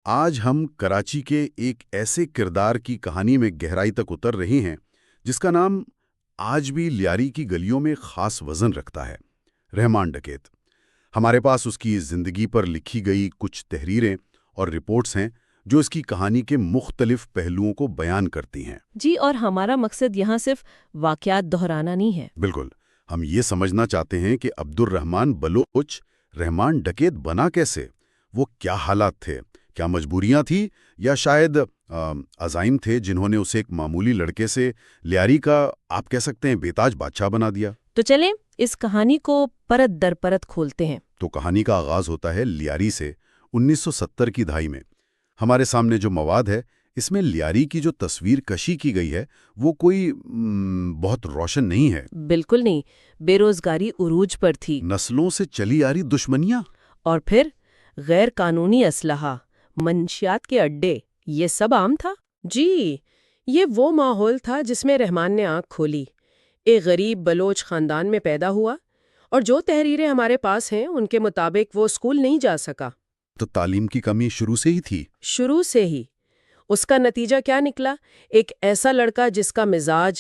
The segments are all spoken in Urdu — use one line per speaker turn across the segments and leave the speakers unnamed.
آج ہم کراچی کے ایک ایسے کردار کی کہانی میں گہرائی تک اتر رہے ہیں جس کا نام آج بھی لیاری کی گلیوں میں خاص وزن رکھتا ہے، رحمان ڈکیت۔ ہمارے پاس اس کی زندگی پر لکھی گئی کچھ تحریریں اور رپورٹس ہیں جو اس کی کہانی کے مختلف پہلوؤں کو بیان کرتی ہیں۔
جی، اور ہمارا مقصد یہاں صرف واقعات دہرانا نہیں ہے۔
بالکل، ہم یہ سمجھنا چاہتے ہیں کہ عبد الرحمان بلوچ رحمان ڈکیت بنا کیسے، وہ کیا حالات تھے، کیا مجبوریاں تھیں، یا شاید عزائم تھے جنہوں نے اسے ایک معمولی لڑکے سے لیاری کا آپ کہہ سکتے ہیں بےتاج بادشاہ بنا دیا۔
تو چلیں اس کہانی کو پرت در پرت کھولتے ہیں۔
تو کہانی کا آغاز ہوتا ہے لیاری سے 1970 کی دہائی میں۔ ہمارے سامنے جو مواد ہے اس میں لیاری کی جو تصویر کشی کی گئی ہے وہ کوئی بہت روشن نہیں ہے۔
بالکل نہیں، بے روزگاری عروج پر تھی،
نسلوں سے چلی آ رہی دشمنیاں،
اور پھر غیر قانونی اسلحہ، منشیات کے اڈے، یہ سب عام تھا۔
جی، یہ وہ ماحول تھا جس میں رحمان نے آنکھ کھولی۔ ایک غریب بلوچ خاندان میں پیدا ہوا، اور جو تحریریں ہمارے پاس ہیں ان کے مطابق وہ اسکول نہیں جا سکا۔
تو تعلیم کی کمی شروع سے ہی تھی۔
شروع سے ہی۔ اس کا نتیجہ کیا نکلا؟ ایک ایسا لڑکا جس کا مزاج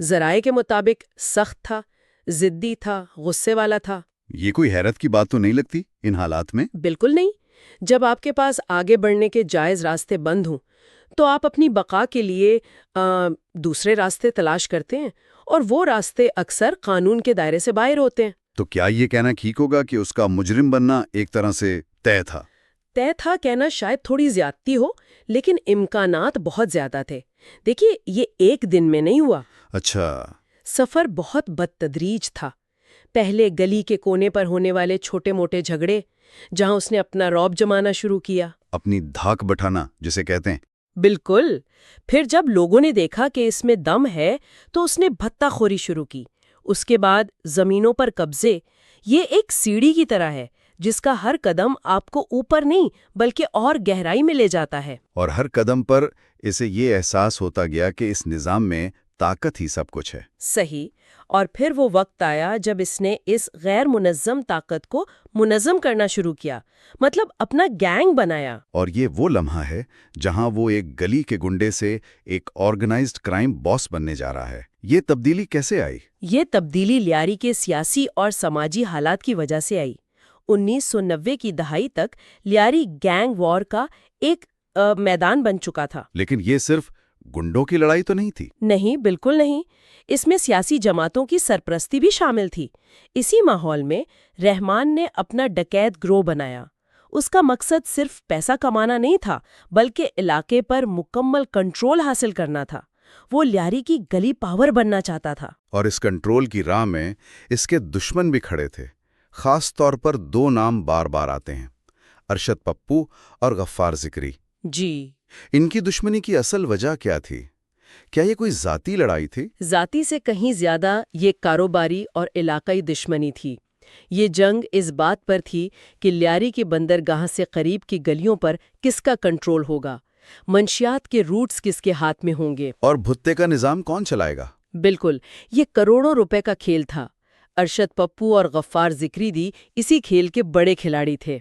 ذرائع کے مطابق سخت تھا، ضدی تھا، غصے والا تھا۔
یہ کوئی حیرت کی بات تو نہیں لگتی ان حالات میں؟
بالکل نہیں۔ جب آپ کے پاس آگے بڑھنے کے جائز راستے بند ہوں تو آپ اپنی بقا کے لیے دوسرے راستے تلاش کرتے ہیں، اور وہ راستے اکثر قانون کے دائرے سے باہر ہوتے ہیں۔
تو کیا یہ کہنا ٹھیک ہوگا کہ اس کا مجرم بننا ایک طرح سے طے تھا؟
طے تھا کہنا شاید تھوڑی زیادتی ہو، لیکن امکانات بہت زیادہ تھے۔ دیکھیے، یہ ایک دن میں نہیں ہوا۔
اچھا۔
سفر بہت بدتدریج تھا۔ پہلے گلی کے کونے پر ہونے والے چھوٹے موٹے جھگڑے، جہاں اس نے اپنا رعب جمانا شروع کیا،
اپنی دھاک بٹھانا جسے کہتے ہیں۔
بالکل۔ پھر جب لوگوں نے دیکھا کہ اس میں دم ہے تو اس نے بھتہ خوری شروع کی۔ اس کے بعد زمینوں پر قبضے۔ یہ ایک سیڑھی کی طرح ہے جس کا ہر قدم آپ کو اوپر نہیں بلکہ اور گہرائی میں لے جاتا ہے۔
اور ہر قدم پر اسے یہ احساس ہوتا گیا کہ اس نظام میں طاقت ہی سب کچھ ہے۔
صحیح۔ اور پھر وہ وقت آیا جب اس نے اس غیر منظم طاقت کو منظم کرنا شروع کیا، مطلب اپنا گینگ بنایا۔
اور یہ وہ لمحہ ہے جہاں وہ ایک گلی کے گنڈے سے ایک آرگنائزڈ کرائم باس بننے جا رہا ہے۔ یہ تبدیلی کیسے آئی؟
یہ تبدیلی لیاری کے سیاسی اور سماجی حالات کی وجہ سے آئی۔ 1990 کی دہائی تک لیاری گینگ وار کا ایک میدان بن چکا تھا۔
لیکن یہ صرف گنڈوں کی لڑائی تو نہیں تھی۔
نہیں، بالکل نہیں۔ اس میں سیاسی جماعتوں کی سرپرستی بھی شامل تھی۔ اسی ماحول میں رحمان نے اپنا ڈکیت گروہ بنایا۔ اس کا مقصد صرف پیسہ کمانا نہیں تھا بلکہ علاقے پر مکمل کنٹرول حاصل کرنا تھا۔ وہ لیاری کی گلی پاور بننا چاہتا تھا۔
اور اس کنٹرول کی راہ میں اس کے دشمن بھی کھڑے تھے۔ خاص طور پر دو نام بار بار آتے ہیں، ارشد پپو اور غفار ذکری۔
جی۔
ان کی دشمنی کی اصل وجہ کیا تھی؟ کیا یہ کوئی ذاتی لڑائی تھی؟
ذاتی سے کہیں زیادہ یہ کاروباری اور علاقائی دشمنی تھی۔ یہ جنگ اس بات پر تھی کہ لیاری کی بندرگاہ سے قریب کی گلیوں پر کس کا کنٹرول ہوگا، منشیات کے روٹس کس کے ہاتھ میں ہوں گے،
اور بھتے کا نظام کون چلائے گا۔
بالکل، یہ کروڑوں روپے کا کھیل تھا۔ ارشد پپو اور غفار ذکری دی اسی کھیل کے بڑے کھلاڑی تھے۔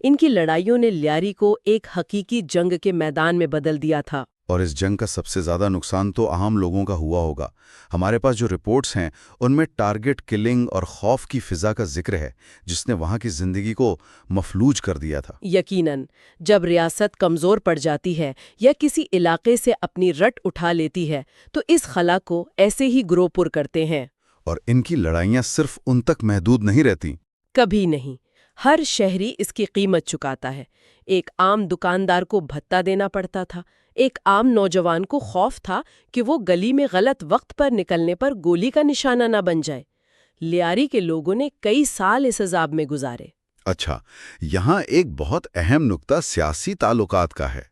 ان کی لڑائیوں نے لیاری کو ایک حقیقی جنگ کے میدان میں بدل دیا تھا۔
اور اس جنگ کا سب سے زیادہ نقصان تو عام لوگوں کا ہوا ہوگا۔ ہمارے پاس جو رپورٹس ہیں ان میں ٹارگٹ کلنگ اور خوف کی فضا کا ذکر ہے جس نے وہاں کی زندگی کو مفلوج کر دیا تھا۔
یقیناً، جب ریاست کمزور پڑ جاتی ہے یا کسی علاقے سے اپنی رٹ اٹھا لیتی ہے تو اس خلا کو ایسے ہی گروہ پر کرتے ہیں۔
اور ان کی لڑائیاں صرف ان تک محدود نہیں رہتی۔
کبھی نہیں۔ ہر شہری اس کی قیمت چکاتا ہے۔ ایک عام دکاندار کو بھتہ دینا پڑتا تھا۔ ایک عام نوجوان کو خوف تھا کہ وہ گلی میں غلط وقت پر نکلنے پر گولی کا نشانہ نہ بن جائے۔ لیاری کے لوگوں نے کئی سال اس عذاب میں گزارے۔
اچھا، یہاں ایک بہت اہم نقطہ سیاسی تعلقات کا ہے۔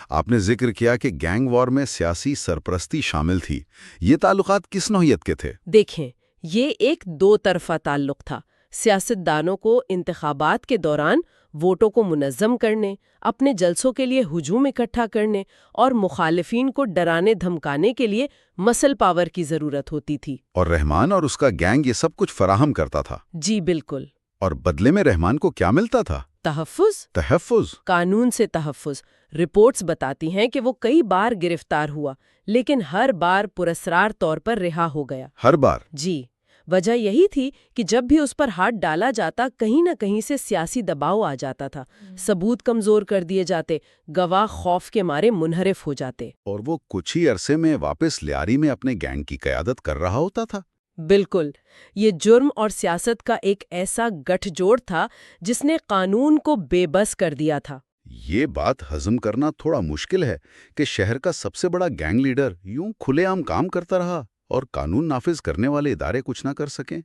آپ نے ذکر کیا کہ گینگ وار میں سیاسی سرپرستی شامل تھی۔ یہ تعلقات کس نوعیت کے تھے؟
دیکھیں، یہ ایک دو طرفہ تعلق تھا۔ سیاستدانوں کو انتخابات کے دوران ووٹوں کو منظم کرنے، اپنے جلسوں کے لیے ہجوم اکٹھا کرنے اور مخالفین کو ڈرانے دھمکانے کے لیے مسل پاور کی ضرورت ہوتی تھی۔
اور رحمان اور اس کا گینگ یہ سب کچھ فراہم کرتا تھا۔
جی بالکل۔
اور بدلے میں رحمان کو کیا ملتا تھا؟
تحفظ؟
تحفظ؟
قانون سے تحفظ۔ رپورٹس بتاتی ہیں کہ وہ کئی بار گرفتار ہوا، لیکن ہر بار پراسرار طور پر رہا ہو گیا۔
ہر بار؟
جی، وجہ یہی تھی کہ جب بھی اس پر ہاتھ ڈالا جاتا کہیں نہ کہیں سے سیاسی دباؤ آ جاتا تھا، ثبوت کمزور کر دیے جاتے، گواہ خوف کے مارے منحرف ہو جاتے۔
اور وہ کچھ ہی عرصے میں واپس لیاری میں اپنے گینگ کی قیادت کر رہا ہوتا تھا۔
بالکل، یہ جرم اور سیاست کا ایک ایسا گٹھ جوڑ تھا جس نے قانون کو بے بس کر دیا تھا۔
یہ بات ہضم کرنا تھوڑا مشکل ہے کہ شہر کا سب سے بڑا گینگ لیڈر یوں کھلے عام کام کرتا رہا اور قانون نافذ کرنے والے ادارے کچھ نہ کر سکیں۔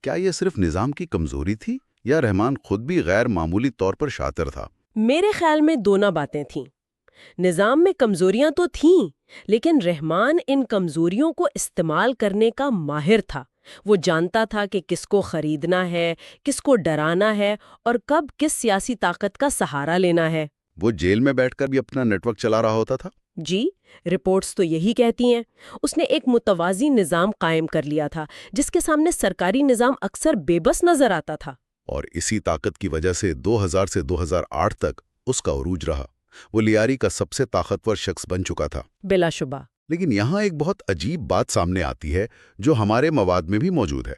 کیا یہ صرف نظام کی کمزوری تھی یا رحمان خود بھی غیر معمولی طور پر شاطر تھا؟
میرے خیال میں دونوں باتیں تھیں۔ نظام میں کمزوریاں تو تھیں، لیکن رحمان ان کمزوریوں کو استعمال کرنے کا ماہر تھا۔ وہ جانتا تھا کہ کس کو خریدنا ہے، کس کو ڈرانا ہے اور کب کس سیاسی طاقت کا سہارا لینا ہے۔
وہ جیل میں بیٹھ کر بھی اپنا نیٹ ورک چلا رہا ہوتا تھا؟
جی، رپورٹس تو یہی کہتی ہیں۔ اس نے ایک متوازی نظام قائم کر لیا تھا جس کے سامنے سرکاری نظام اکثر بے بس نظر آتا تھا۔
اور اسی طاقت کی وجہ سے 2000 سے 2008 تک اس کا عروج رہا۔ وہ لیاری کا سب سے طاقتور شخص بن چکا تھا۔
بلا شبہ۔
لیکن یہاں ایک بہت عجیب بات سامنے آتی ہے جو ہمارے مواد میں بھی موجود ہے۔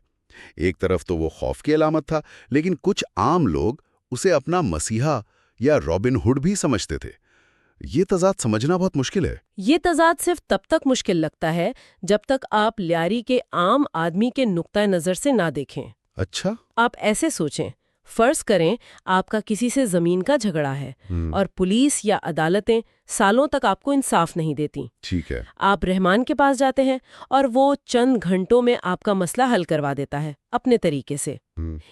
ایک طرف تو وہ خوف کی علامت تھا، لیکن کچھ عام لوگ اسے اپنا مسیحا یا رابن ہوڈ بھی سمجھتے تھے۔ یہ تضاد سمجھنا بہت مشکل ہے۔
یہ تضاد صرف تب تک مشکل لگتا ہے جب تک آپ لیاری کے عام آدمی کے نقطۂ نظر سے نہ دیکھیں۔
اچھا؟
آپ ایسے سوچیں، فرض کریں آپ کا کسی سے زمین کا جھگڑا ہے اور پولیس یا عدالتیں سالوں تک آپ کو انصاف نہیں دیتی۔
ٹھیک ہے۔
آپ رحمان کے پاس جاتے ہیں اور وہ چند گھنٹوں میں آپ کا مسئلہ حل کروا دیتا ہے اپنے طریقے سے،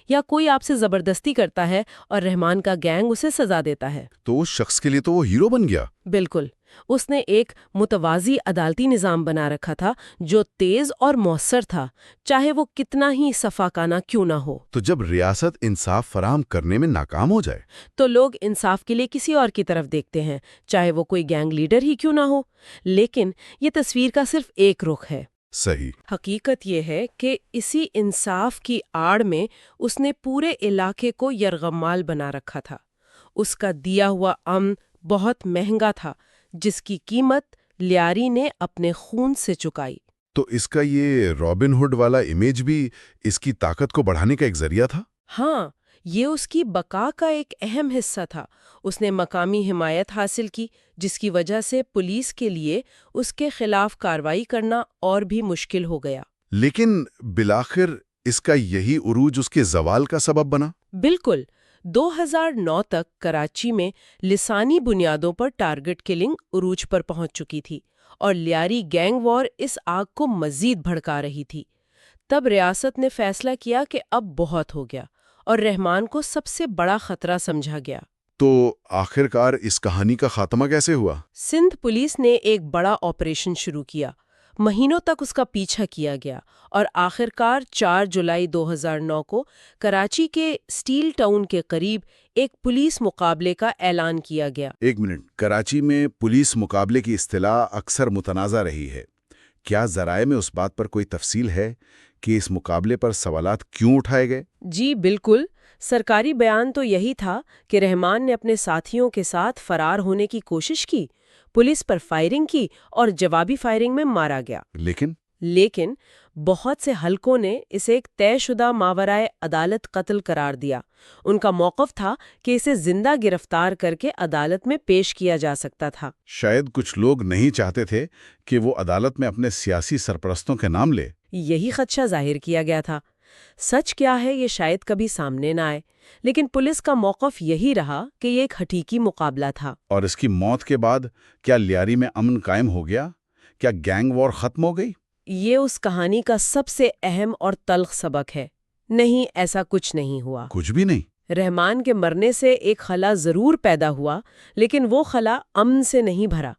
یا کوئی آپ سے زبردستی کرتا ہے اور رحمان کا گینگ اسے سزا دیتا ہے۔
تو اس شخص کے لیے تو وہ ہیرو بن گیا۔
بالکل، اس نے ایک متوازی عدالتی نظام بنا رکھا تھا جو تیز اور مؤثر تھا، چاہے وہ کتنا ہی صفاقانہ کیوں نہ ہو۔
تو جب ریاست انصاف فراہم کرنے میں ناکام ہو جائے
تو لوگ انصاف کے لیے کسی اور کی طرف دیکھتے ہیں، چاہے وہ کوئی گینگ لیڈر ہی کیوں نہ ہو۔ لیکن یہ تصویر کا صرف ایک رخ ہے۔
صحیح۔
حقیقت یہ ہے کہ اسی انصاف کی آڑ میں اس نے پورے علاقے کو یرغمال بنا رکھا تھا۔ اس کا دیا ہوا امن بہت مہنگا تھا، جس کی قیمت لیاری نے اپنے خون سے چکائی۔
تو اس کا یہ رابن ہوڈ والا امیج بھی اس کی طاقت کو بڑھانے کا ایک ذریعہ تھا؟
ہاں، یہ اس کی بقا کا ایک اہم حصہ تھا۔ اس نے مقامی حمایت حاصل کی، جس کی وجہ سے پولیس کے لیے اس کے خلاف کارروائی کرنا اور بھی مشکل ہو گیا۔
لیکن بالآخر اس کا یہی عروج اس کے زوال کا سبب بنا؟
بالکل۔ 2009 تک کراچی میں لسانی بنیادوں پر ٹارگٹ کلنگ عروج پر پہنچ چکی تھی اور لیاری گینگ وار اس آگ کو مزید بھڑکا رہی تھی۔ تب ریاست نے فیصلہ کیا کہ اب بہت ہو گیا اور رحمان کو سب سے بڑا خطرہ سمجھا گیا۔
تو آخرکار اس کہانی کا خاتمہ کیسے ہوا؟
سندھ پولیس نے ایک بڑا آپریشن شروع کیا۔ مہینوں تک اس کا پیچھا کیا گیا اور آخرکار 4 جولائی 2009 کو کراچی کے سٹیل ٹاؤن کے قریب ایک پولیس مقابلے کا اعلان کیا گیا۔
ایک منٹ، کراچی میں پولیس مقابلے کی اصطلاح اکثر متنازع رہی ہے۔ کیا ذرائع میں اس بات پر کوئی تفصیل ہے کہ اس مقابلے پر سوالات کیوں اٹھائے گئے؟
جی بالکل، سرکاری بیان تو یہی تھا کہ رحمان نے اپنے ساتھیوں کے ساتھ فرار ہونے کی کوشش کی، پولیس پر فائرنگ کی اور جوابی فائرنگ میں مارا گیا۔ لیکن بہت سے حلقوں نے اسے ایک طے شدہ ماورائے عدالت قتل قرار دیا۔ ان کا موقف تھا کہ اسے زندہ گرفتار کر کے عدالت میں پیش کیا جا سکتا تھا۔
شاید کچھ لوگ نہیں چاہتے تھے کہ وہ عدالت میں اپنے سیاسی سرپرستوں کے نام لے۔
یہی خدشہ ظاہر کیا گیا تھا۔ سچ کیا ہے یہ شاید کبھی سامنے نہ آئے، لیکن پولیس کا موقف یہی رہا کہ یہ ایک حقیقی مقابلہ تھا۔
اور اس کی موت کے بعد کیا لیاری میں امن قائم ہو گیا؟ کیا گینگ وار ختم ہو گئی؟
یہ اس کہانی کا سب سے اہم اور تلخ سبق ہے۔ نہیں، ایسا کچھ نہیں ہوا۔
کچھ بھی نہیں؟
رحمان کے مرنے سے ایک خلا ضرور پیدا ہوا، لیکن وہ خلا امن سے نہیں بھرا،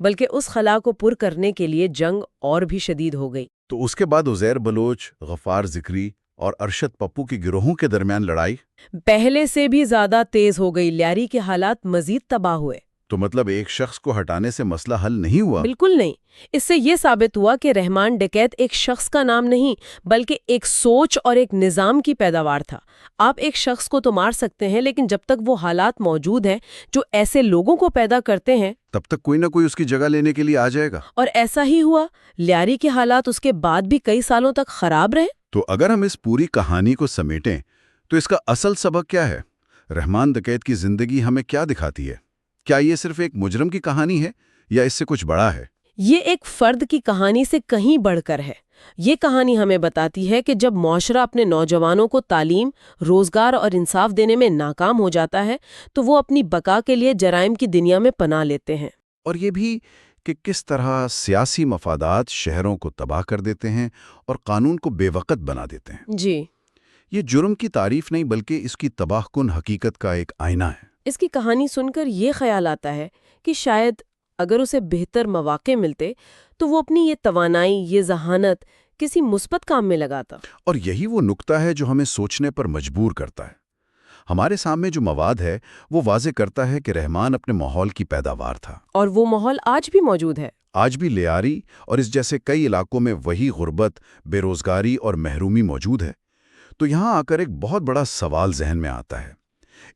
بلکہ اس خلا کو پر کرنے کے لیے جنگ اور بھی شدید ہو گئی۔
تو اس کے بعد عزیر بلوچ، غفار ذکری اور ارشد پپو کی گروہوں کے درمیان لڑائی
پہلے سے بھی زیادہ تیز ہو گئی۔ لیاری کے حالات مزید تباہ ہوئے۔
تو مطلب ایک شخص کو ہٹانے سے مسئلہ حل نہیں ہوا؟
بالکل نہیں۔ اس سے یہ ثابت ہوا کہ رحمان ڈکیت ایک شخص کا نام نہیں بلکہ ایک سوچ اور ایک نظام کی پیداوار تھا۔ آپ ایک شخص کو تو مار سکتے ہیں لیکن جب تک وہ حالات موجود ہیں جو ایسے لوگوں کو پیدا کرتے ہیں
تب تک کوئی نہ کوئی اس کی جگہ لینے کے لیے آ جائے گا۔
اور ایسا ہی ہوا۔ لیاری کے حالات اس کے بعد بھی کئی سالوں تک خراب رہے۔
تو اگر ہم اس پوری کہانی کو سمیٹیں تو اس کا اصل سبق کیا ہے؟ رحمان ڈکیت کی زندگی ہمیں کیا دکھاتی ہے؟ کیا یہ صرف ایک مجرم کی کہانی ہے یا اس سے کچھ بڑا ہے؟
یہ ایک فرد کی کہانی سے کہیں بڑھ کر ہے۔ یہ کہانی ہمیں بتاتی ہے کہ جب معاشرہ اپنے نوجوانوں کو تعلیم، روزگار اور انصاف دینے میں ناکام ہو جاتا ہے تو وہ اپنی بقا کے لیے جرائم کی دنیا میں پناہ لیتے ہیں۔
اور یہ بھی کہ کس طرح سیاسی مفادات شہروں کو تباہ کر دیتے ہیں اور قانون کو بے وقت بنا دیتے ہیں۔
جی،
یہ جرم کی تعریف نہیں بلکہ اس کی تباہ کن حقیقت کا ایک آئینہ ہے۔
اس کی کہانی سن کر یہ خیال آتا ہے کہ شاید اگر اسے بہتر مواقع ملتے تو وہ اپنی یہ توانائی، یہ ذہانت کسی مثبت کام میں لگاتا۔
اور یہی وہ نقطہ ہے جو ہمیں سوچنے پر مجبور کرتا ہے۔ ہمارے سامنے جو مواد ہے وہ واضح کرتا ہے کہ رحمان اپنے ماحول کی پیداوار تھا،
اور وہ ماحول آج بھی موجود ہے۔
آج بھی لیاری اور اس جیسے کئی علاقوں میں وہی غربت، بے روزگاری اور محرومی موجود ہے۔ تو یہاں آ کر ایک بہت بڑا سوال ذہن میں آتا ہے،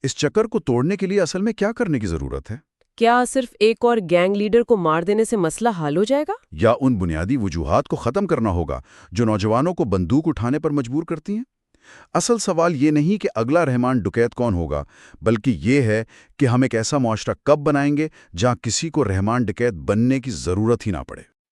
اس چکر کو توڑنے کے لیے اصل میں کیا کرنے کی ضرورت ہے؟
کیا صرف ایک اور گینگ لیڈر کو مار دینے سے مسئلہ حل ہو جائے گا؟
یا ان بنیادی وجوہات کو ختم کرنا ہوگا جو نوجوانوں کو بندوق اٹھانے پر مجبور کرتی ہیں؟ اصل سوال یہ نہیں کہ اگلا رحمان ڈکیت کون ہوگا، بلکہ یہ ہے کہ ہم ایک ایسا معاشرہ کب بنائیں گے جہاں کسی کو رحمان ڈکیت بننے کی ضرورت ہی نہ پڑے۔